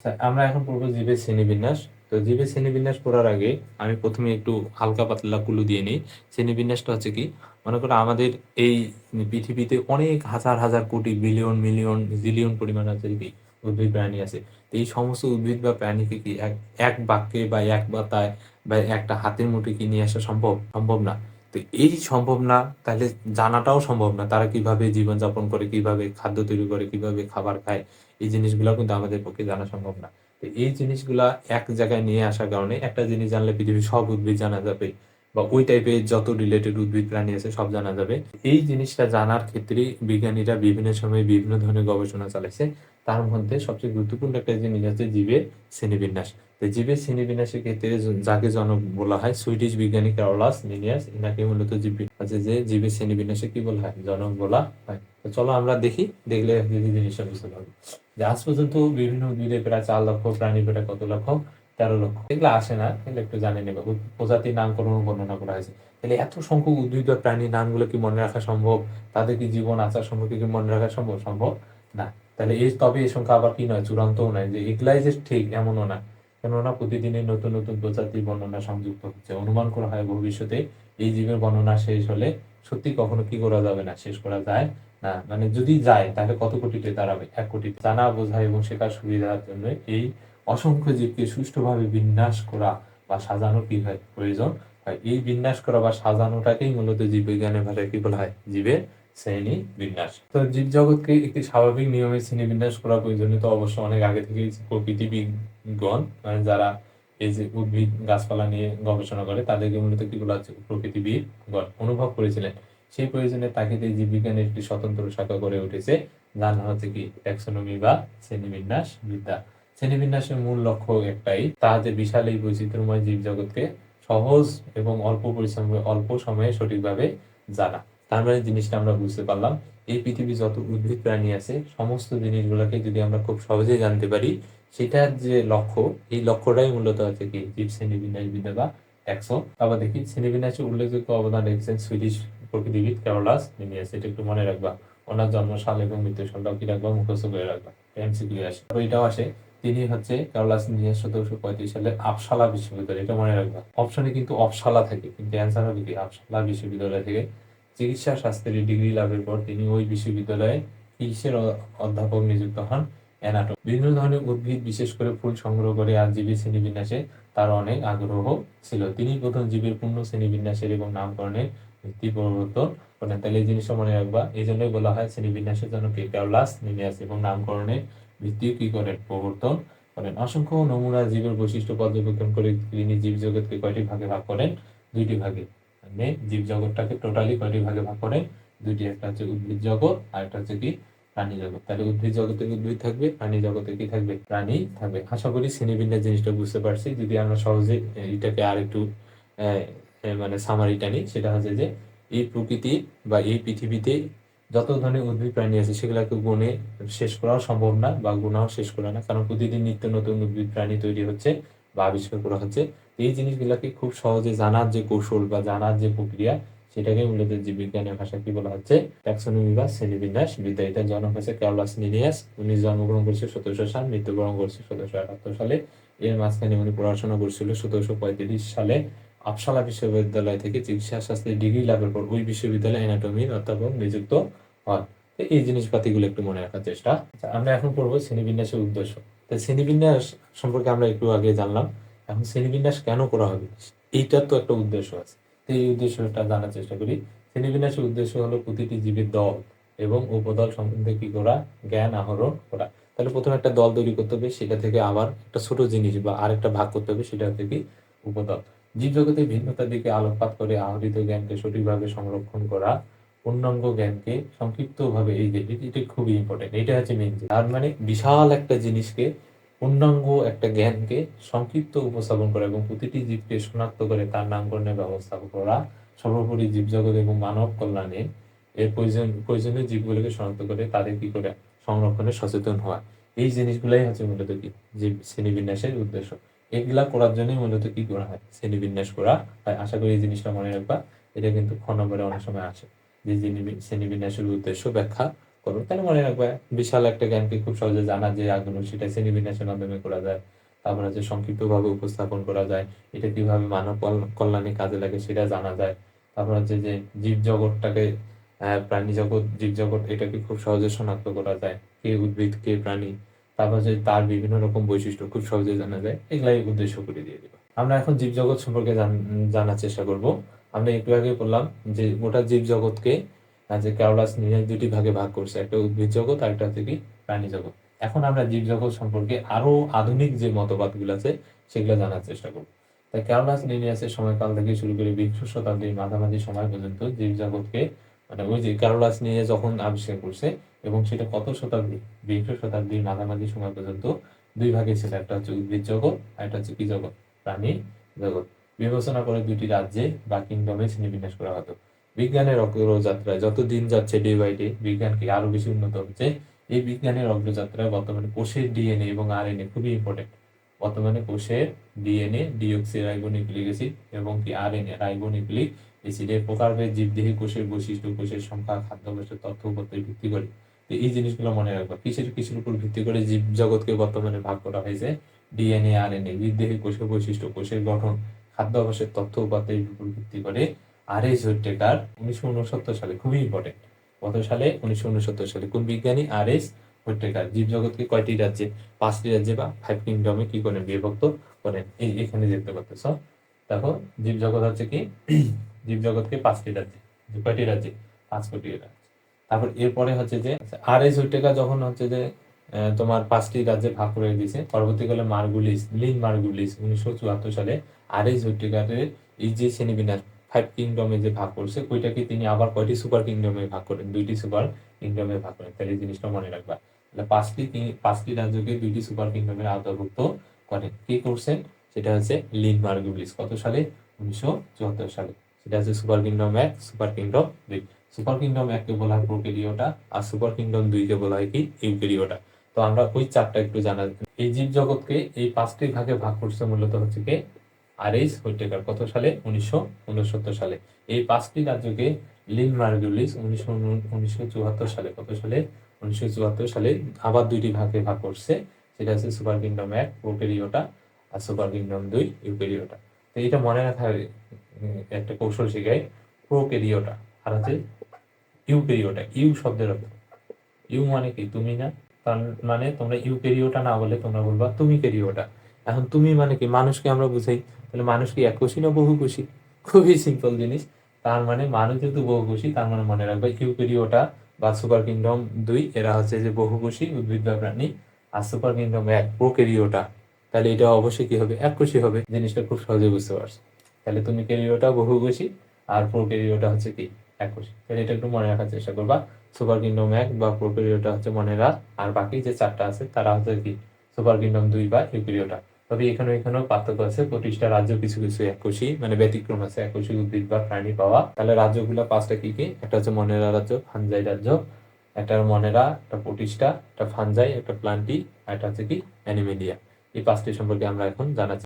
আচ্ছা, আমরা এখন পড়বো জীবের শ্রেণীবিন্যাস। তো জীবের শ্রেণীবিন্যাস পড়ার আগে আমি প্রথমে একটু হালকা পাতলা ক্লু দিয়ে নিই। শ্রেণীবিন্যাসটা হচ্ছে কি? মনে করো আমাদের এই পৃথিবীতে অনেক হাজার, হাজার কোটি বিলিয়ন, মিলিয়ন, জিলিয়ন পরিমাণ হচ্ছে কি উদ্ভিদ প্রাণী আছে। তো এই সমস্ত উদ্ভিদ বা প্রাণীকে কি এক এক বাক্যে বা এক পাতায় বা একটা হাতের মুঠোয় কি নিয়ে আসা সম্ভব? সম্ভব না। তো এই সম্ভব না, তাহলে জানাটাও সম্ভব না। তারা কিভাবে জীবনযাপন করে, কিভাবে খাদ্য তৈরি করে, কিভাবে খাবার খায়, এই জিনিসগুলাও কিন্তু আমাদের পক্ষে জানা সম্ভব না। তো এই জিনিসগুলা এক জায়গায় নিয়ে আসার কারণে একটা জিনিস জানলে পৃথিবীর সব উদ্ভিদ জানা যাবে বা ওই টাইপের যত রিলেটেড উদ্ভিদ প্রাণী আছে সব জানা যাবে। এই জিনিসটা জানার ক্ষেত্রে বিজ্ঞানীরা বিভিন্ন সময়ে বিভিন্ন ধরনের গবেষণা চালাইছে। তার মধ্যে সবচেয়ে গুরুত্বপূর্ণ একটা জিনিস হচ্ছে জীবের শ্রেণীবিন্যাস। তো জীবের শ্রেণীবিন্যাসের ক্ষেত্রে যাকে জনক বলা হয় সুইডিশ বিজ্ঞানী কার্লাস লিনিয়াস, এনাকে মূলত আছে যে জীবের শ্রেণীবিন্যাসে কি বলা হয়, জনক বলা হয়। তো চলো আমরা দেখি, দেখলে জিনিসটা বুঝতে পারবো যে আজ পর্যন্ত বিভিন্ন উদ্ভিদে প্রায় 4 লক্ষ, প্রাণী প্রায় কত লক্ষ, 13 লক্ষ। এগুলো আসে না, এগুলো একটু জানে নেবে। প্রজাতির নামকরণ বর্ণনা করা হয়েছে। তাহলে এত সংখ্যক উদ্ভিদ বা প্রাণীর নামগুলো কি মনে রাখা সম্ভব? তাদের কি জীবন আচার সম্পর্কে কি মনে রাখা সম্ভব? সম্ভব না। তাহলে তবে এই সংখ্যা আবার কি নয়, চূড়ান্তও নয় যে এগুলাই যে ঠিক এমনও না। কেননা প্রতিদিনই নতুন নতুন প্রজাতির বর্ণনা সংযুক্ত হচ্ছে। অনুমান করা হয় ভবিষ্যতে এই জীবের বর্ণনা শেষ হলে সত্যি কখনো কি করা যাবে না, শেষ করা যায় না। মানে যদি যায় তাহলে কত কোটিতে দাঁড়াবে? 1 কোটিতে। জানা, বোঝা এবং শেখার সুবিধার জন্য এই অসংখ্য জীবকে সুষ্ঠুভাবে বিন্যাস করা বা সাজানো কি হয়, প্রয়োজন হয়। এই বিন্যাস করা বা সাজানোটাকেই মূলত জীববিজ্ঞানের ভাষায় কি বলা হয়, জীবের শ্রেণী বিন্যাস। তো জীবজগৎকে একটি স্বাভাবিক নিয়মে শ্রেণী বিন্যাস করা প্রয়োজনীয় তো অবশ্য অনেক আগে থেকেই প্রকৃতিবিদগণ, মানে যারা এই যে উদ্ভিদ গাছপালা নিয়ে গবেষণা করে তাদেরকে মূলত কি বলা হচ্ছে, প্রকৃতিবিদগণ অনুভব করেছিলেন। সেই প্রয়োজনের তাগিদে জীববিজ্ঞানের একটি স্বতন্ত্র শাখা গড়ে উঠেছে, যার নাম হচ্ছে কি ট্যাক্সোনমি বা শ্রেণীবিন্যাস বিদ্যা। শ্রেণীবিন্যাসের মূল লক্ষ্য একটাই, তা যে বিশাল এই বৈচিত্র্যময় জীবজগৎকে সহজ এবং অল্প পরিশ্রমে অল্প সময়ে সঠিকভাবে জানা। তার মানে জিনিসটা আমরা বুঝতে পারলাম, এই পৃথিবী যত উদ্ভিদ প্রাণী আছে সমস্ত জিনিসগুলোকে যদি আমরা খুব সহজেই জানতে পারি, সেটার যে লক্ষ্য, এই লক্ষ্যটাই মূলত হচ্ছে কি জীব শ্রেণীবিন্যাস বিদ্যা বা ট্যাক্সো। আবার দেখি শ্রেণীবিন্যাসে উল্লেখযোগ্য অবদান রেখেছেন সুইডিশ প্রকৃতিবিদ ক্যারোলাস লিনিয়াস। এটা একটু মনে রাখবা। ওনার জন্মসাল এবং মৃত্যু সালটাও কি রাখবা, মুখস্থ করে রাখবা। এমসিকিউ আসে, তো এটাও আসে। তিনি হচ্ছে ক্যারোলাস লিনিয়াস 1735 সালে আপসালা বিশ্ববিদ্যালয়, এটা মনে রাখবা। অপশনে কিন্তু অপসালা থাকে, কিন্তু অ্যান্সার হবে কি আপসালা বিশ্ববিদ্যালয় থেকে চিকিৎসা শাস্ত্রে ডিগ্রি লাভের পর তিনি ওই বিশ্ববিদ্যালয়ে ফিজিক্সের অধ্যাপক নিযুক্ত হন। অ্যানাটমি, বিভিন্ন ধরনের উদ্ভিদ বিশেষ করে ফুল সংগ্রহ করে আর জীবের শ্রেণীবিন্যাসে তার অনেক আগ্রহ ছিল। তিনি প্রথম জীবের পূর্ণ শ্রেণীবিন্যাসের এবং নামকরণের ভিত্তি প্রবর্তন করেন। তাহলে এই জিনিসটা মনে রাখবা। এই জন্যই বলা হয় শ্রেণীবিন্যাসের জন্য কে, ক্যারোলাস লিনিয়াস, এবং নামকরণের ভিত্তি কি করেন, প্রবর্তন করেন। অসংখ্য নমুনা জীবের বৈশিষ্ট্য পর্যবেক্ষণ করে তিনি জীবজগৎকে কয়টি ভাগে ভাগ করেন, 2টি ভাগে। মানে জীবজগৎটাকে টোটালি কয়টি ভাগে ভাগ করেন, 2টি। একটা হচ্ছে উদ্ভিদ জগৎ আর একটা হচ্ছে কি প্রাণী জগৎ। তাহলে উদ্ভিদ জগতে উদ্ভিদ থাকবে, প্রাণী জগতে কি থাকবে, প্রাণী থাকবে। আশা করি শ্রেণীবিন্যাস জিনিসটা বুঝতে পারছি। যদি আমরা সহজে এটাকে আর একটু মানে সামারিটা নিই, সেটা হচ্ছে যে এই প্রকৃতি বা এই পৃথিবীতে যত ধরনের উদ্ভিদ প্রাণী আছে সেগুলোকে গুণে শেষ করাও সম্ভব না বা গুণাও শেষ করা না, কারণ প্রতিদিন নিত্য নতুন উদ্ভিদ প্রাণী তৈরি হচ্ছে বা আবিষ্কার করা হচ্ছে। এই জিনিসগুলোকে খুব সহজে জানার যে কৌশল বা জানার যে প্রক্রিয়া, সেটাকে মূলত জীববিজ্ঞানের ভাষায় কি বলা হচ্ছে, ট্যাক্সোনমি বা শ্রেণীবিন্যাস বিদ্যা। এটার জনক হচ্ছে ক্যারোলাস লিনিয়াস। উনি জন্মগ্রহণ করেছে 1700 সাল, মৃত্যুবরণ করেছে 1778 সালে। এর মাঝখানে উনি পড়াশোনা করেছিল 1735 সালে আপসালা বিশ্ববিদ্যালয় থেকে চিকিৎসা শাস্ত্রে ডিগ্রি লাভের পর ওই বিশ্ববিদ্যালয়ে অ্যানাটমির অধ্যাপক নিযুক্ত হন। তো এই জিনিসপাতিগুলো একটু মনে রাখার চেষ্টা। আচ্ছা, আমরা এখন পড়বো শ্রেণীবিন্যাসের উদ্দেশ্য। তো শ্রেণীবিন্যাস সম্পর্কে আমরা একটু আগে জানলাম, এখন শ্রেণীবিন্যাস কেন করা হবে, এইটার তো একটা উদ্দেশ্য আছে। তো এই উদ্দেশ্যটা জানার চেষ্টা করি। শ্রেণীবিন্যাসের উদ্দেশ্য হলো প্রতিটি জীবের দল এবং উপদল সম্বন্ধে কি করা, জ্ঞান আহরণ করা। তাহলে প্রথমে একটা দল তৈরি করতে হবে, সেটা থেকে আবার একটা ছোট জিনিস বা আরেকটা ভাগ করতে হবে, সেটা হচ্ছে কি উপদল। জীবজগতের ভিন্নতার দিকে আলোকপাত করে আহরিত জ্ঞানকে সঠিকভাবে সংরক্ষণ করা, পূর্ণাঙ্গ জ্ঞানকে সংক্ষিপ্তভাবে, এই যে এটা খুবই ইম্পর্টেন্ট, এটা হচ্ছে মেইন। তার মানে বিশাল একটা জিনিসকে, পূর্ণাঙ্গ একটা জ্ঞানকে সংক্ষিপ্ত উপস্থাপন করা এবং প্রতিটি জীবকে শনাক্ত করে তার নামকরণের ব্যবস্থা করা, সর্বোপরি জীবজগৎ এবং মানব কল্যাণে এর প্রয়োজনীয় জীবগুলোকে শনাক্ত করে তাদের কি করে সংরক্ষণে সচেতন হওয়া। এই জিনিসগুলাই হচ্ছে মূলত কি জীব শ্রেণীবিন্যাসের উদ্দেশ্য। এগুলা করার জন্যই মূলত কি করা হয়, শ্রেণীবিন্যাস করা হয়। আশা করি এই জিনিসটা মনে রাখবা। এটা কিন্তু খ নম্বরে অনেক সময় আসে যে শ্রেণীবিন্যাসের উদ্দেশ্য ব্যাখ্যা করো, তাহলে মনে রাখবে বিশাল একটা জ্ঞানকে খুব সহজে জানার যে আগ্রহ সেটা শ্রেণীবিন্যাসের মাধ্যমে করা যায়। তারপর হচ্ছে সংক্ষিপ্তভাবে উপস্থাপন করা যায়, এটা কিভাবে মানব কল্যাণে কাজে লাগে সেটা জানা যায়। তারপর হচ্ছে যে জীবজগৎটাকে প্রাণী জগৎ, জীবজগৎ এটাকে খুব সহজে শনাক্ত করা যায়, কে উদ্ভিদ কে প্রাণী, তারপর হচ্ছে তার বিভিন্ন রকম বৈশিষ্ট্য খুব সহজে জানা যায়, এগুলাই উদ্দেশ্য করে দিয়ে দিব। আমরা এখন জীবজগৎ সম্পর্কে জানার চেষ্টা করব। আমরা একটু আগে বললাম যে গোটা জীবজগৎকে যে ক্যারোলাস লিনেস দুটি ভাগে ভাগ করছে, একটা উদ্ভিদ জগৎ আর একটা হচ্ছে কি প্রাণী জগৎ। এখন আমরা জীবজগৎ সম্পর্কে আরো আধুনিক যে মতবাদগুলো আছে সেগুলো জানার চেষ্টা করব। তাই ক্যারোলাস লিনিয়াসের সময়কাল থেকে শুরু করে 20 শতাব্দীর মাঝামাঝি সময় পর্যন্ত জীবজগৎকে মানে ওই যে ক্যারোলাস লিনিয়াস যখন আবিষ্কার করছে এবং সেটা কত শতাব্দী, 20 শতাব্দীর মাঝামাঝি সময় পর্যন্ত দুই ভাগে ছিল, একটা হচ্ছে উদ্ভিদ জগৎ আর একটা হচ্ছে কি জগৎ, প্রাণী জগৎ। বিবেচনা করে দুইটি রাজ্যে বা কিংডমে শ্রেণীবিন্যাস করা হতো। বিজ্ঞানের অগ্রযাত্রায় যত দিন যাচ্ছে ডে বাই ডে বিজ্ঞানকে আরো বেশি উন্নত হচ্ছে। এই বিজ্ঞানের অগ্রযাত্রায় বর্তমানে কোষের ডিএনএ এবং আরএনএ খুবই ইম্পর্টেন্ট। বর্তমানে কোষের ডিএনএ ডিঅক্সি রাইবোনিউক্লিক অ্যাসিড এবং কি আরএনএ রাইবোনিউক্লিক অ্যাসিডের প্রকারভেদ, জীবদেহী কোষের বৈশিষ্ট্য, কোষের সংখ্যা, খাদ্যাভ্যাসের তথ্য উপর ভিত্তি করে। তো এই জিনিসগুলো মনে রাখবা, কিসের উপর ভিত্তি করে জীব জগৎকে বর্তমানে ভাগ করা হয়েছে। ডিএনএ আরএনএ, জীবদেহী কোষের বৈশিষ্ট্য, কোষের গঠন, খাদ্যাভ্যাসের তথ্য উপাত্তের উপর ভিত্তি করে। আর.এইচ হুইটেকার 1969 সালে, খুবই ইম্পর্টেন্ট, কত সালে, 1969 সালে, কোন বিজ্ঞানী, আর.এইচ হুইটেকার জীবজগৎকে কয়টি রাজ্যে, 5টি রাজ্যে বা 5 কিংডমে কি করেন, বিভক্ত করেন। এই এখানে দেখতে পাচ্ছ, দেখো জীবজগৎ হচ্ছে কি জীবজগৎকে 5টি রাজ্যে, কয়টি রাজ্যে, 5 কোটি রাজ্যে। তারপর এরপরে হচ্ছে যে আর.এইচ হুইটেকার যখন হচ্ছে যে তোমার 5টি রাজ্যে ভাগ করে দিয়েছে, পরবর্তীকালে লিন মার্গুলিস 1974 সালে আর.এইচ হুইটেকারের এই যে শ্রেণীবিন্যাস 5 কিংডমে যে ভাগ করছে ওইটাকে তিনি আবার কয়টি সুপার কিংডমে ভাগ করেন, 2টি সুপার কিংডমে ভাগ করেন। তাহলে এই জিনিসটা মনে রাখবা, তাহলে 5টি রাজ্যকে 2টি সুপার কিংডমের আওতাভুক্ত করেন। কি করছেন সেটা হচ্ছে লিন মার্গুলিস, কত সালে, 1974 সালে। সেটা হচ্ছে super kingdom 1, super kingdom 2। Super kingdom 1কে বলা হয় প্রোক্যারিওটা আর সুপার কিংডম 2কে বলা হয় কি ইউক্যারিওটা। তো আমরা ওই চারটা একটু জানা, এই জীব জগৎকে এই 5টি ভাগে ভাগ করছে মূলত হচ্ছে কি আর.এইচ হুইটেকার, কত সালে, 1969 সালে। এই 5টি রাজ্যকে লিন মার্গুলিস 1974 সালে, কত সালে, 1974 সালে আবার 2টি ভাগে ভাগ করছে, সেটা হচ্ছে সুপার কিংডম 1 প্রোক্যারিওটা আর সুপার কিংডম 2 ইউক্যারিওটা। তো এটা মনে রাখার একটা কৌশল শেখায়, প্রোক্যারিওটা আর হচ্ছে ইউক্যারিওটা। ইউ শব্দের অর্থ, ইউ মানে কি তুমি না, তার মানে তোমরা ইউক্যারিওটা না বলে তোমরা বলবা তুমি ক্যারিওটা। এখন তুমি মানে কি, মানুষকে আমরা বুঝাই, তাহলে মানুষ কি এককোষী না বহুকোষী, খুবই সিম্পল জিনিস। তার মানে মানুষ যেহেতু বহুকোষী, তার মানে মনে রাখবে ইউক্যারিওটা বা সুপার কিংডম 2 এরা হচ্ছে যে বহুকোষী উদ্ভিদ বা প্রাণী, আর সুপার কিংডম 1 প্রোক্যারিওটা, তাহলে এটা অবশ্যই কি হবে, এককোষী হবে। জিনিসটা খুব সহজে বুঝতে পারছো। তাহলে তুমি ক্যারিওটা বহুকোষী আর প্রোক্যারিওটা হচ্ছে কি এককোষী। তাহলে এটা একটু মনে রাখার চেষ্টা করবা। সুপার কিংডম 1 বা প্রোক্যারিওটা হচ্ছে মনে রাখ, আর বাকি যে 4টা আছে তারা হচ্ছে কি সুপার কিংডম 2 বা ইউক্যারিওটা। তবে এখানেও পার্থক্য আছে, প্রতিটা রাজ্য কিছু কিছু এককোষী মানে ব্যতিক্রম আছে এককোষী উদ্ভিদ বা প্রাণী পাওয়া। তাহলে রাজ্যগুলো 5টা কি কি, একটা হচ্ছে মনেরা রাজ্য, ফানজাই রাজ্য, একটা মনেরা, একটা প্রোটিস্টা, একটা ফানজাই, একটা প্লান্টি আর একটা হচ্ছে কি অ্যানিমেলিয়া। এই 5টি সম্পর্কে আমরা এখন জানাচ্ছি।